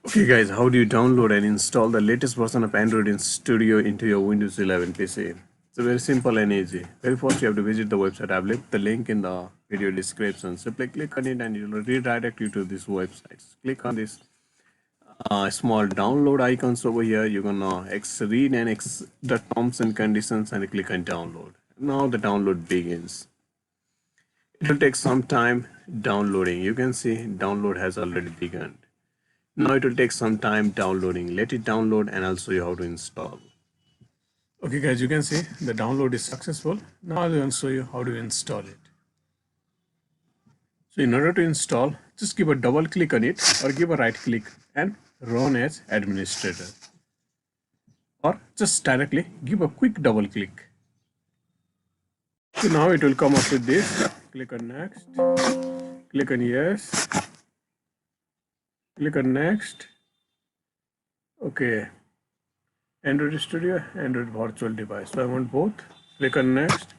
Okay guys, how do you download and install the latest version of Android in Studio into your Windows 11 PC? It's very simple and easy. Very first you have to visit the website. I've left the link in the video description. Simply click on it and it will redirect you to this website. Click on this small download icons over here. You're gonna read and the terms and conditions and click on download. Now the download begins. It will take some time downloading. You can see download has already begun. Now it will take some time downloading. Let it download and I'll show you how to install. Okay guys, you can see the download is successful. Now I will show you how to install it. So in order to install, just give a double click on it or give a right click and run as administrator. Or just directly give a quick double click. So now it will come up with this. Click on next. Click on yes. Click on next. Okay, Android Studio, Android virtual device. So I want both. Click on next.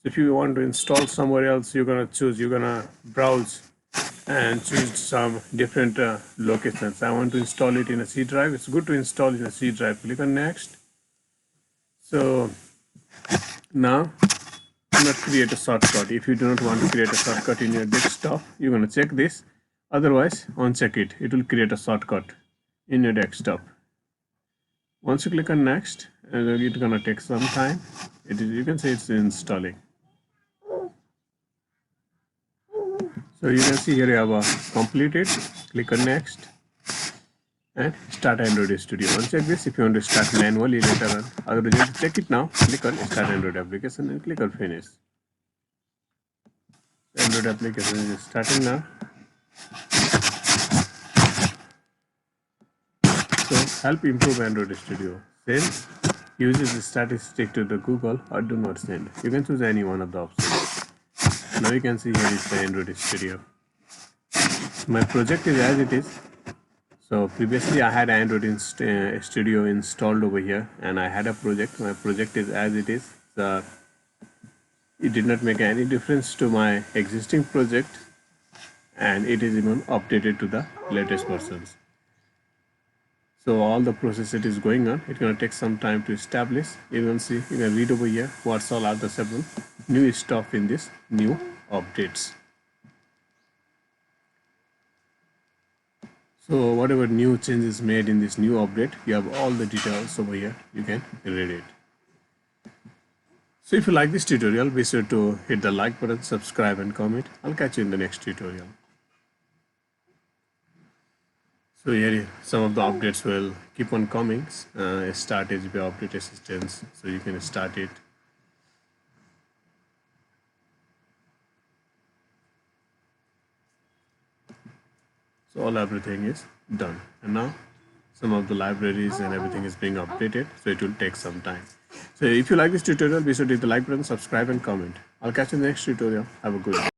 If you want to install somewhere else, you're gonna browse and choose some different locations. I want to install it in a C drive. It's good to install in a C drive. Click on next. So now do not create a shortcut. If you do not want to create a shortcut in your desktop, you're gonna check this. Otherwise, uncheck it. It will create a shortcut in your desktop. Once you click on next, it's gonna take some time. You can say it's installing. So you can see here you have a completed. Click on next and start Android Studio. Uncheck this if you want to start manually later on. Otherwise, you check it now. Click on start Android application and click on finish. Android application is starting now. So help improve Android Studio. Send uses the statistic to the Google or do not send. You can choose any one of the options. Now you can see here is the Android Studio. My project is as it is. So previously I had Android Studio installed over here and I had a project. My project is as it is. It did not make any difference to my existing project and it is even updated to the latest versions. So all the process it is going on, it's going to take some time to establish. You can see, you can read over here what's all are the several new stuff in this new updates. So whatever new changes made in this new update, you have all the details over here. You can read it. So if you like this tutorial, be sure to hit the like button, subscribe and comment. I'll catch you in the next tutorial. So here some of the updates will keep on coming. Start HB update assistance, so you can start it. So everything is done, and now some of the libraries and everything is being updated, so it will take some time. So if you like this tutorial, be sure to hit the like button, subscribe and comment. I'll catch you in the next tutorial. Have a good day.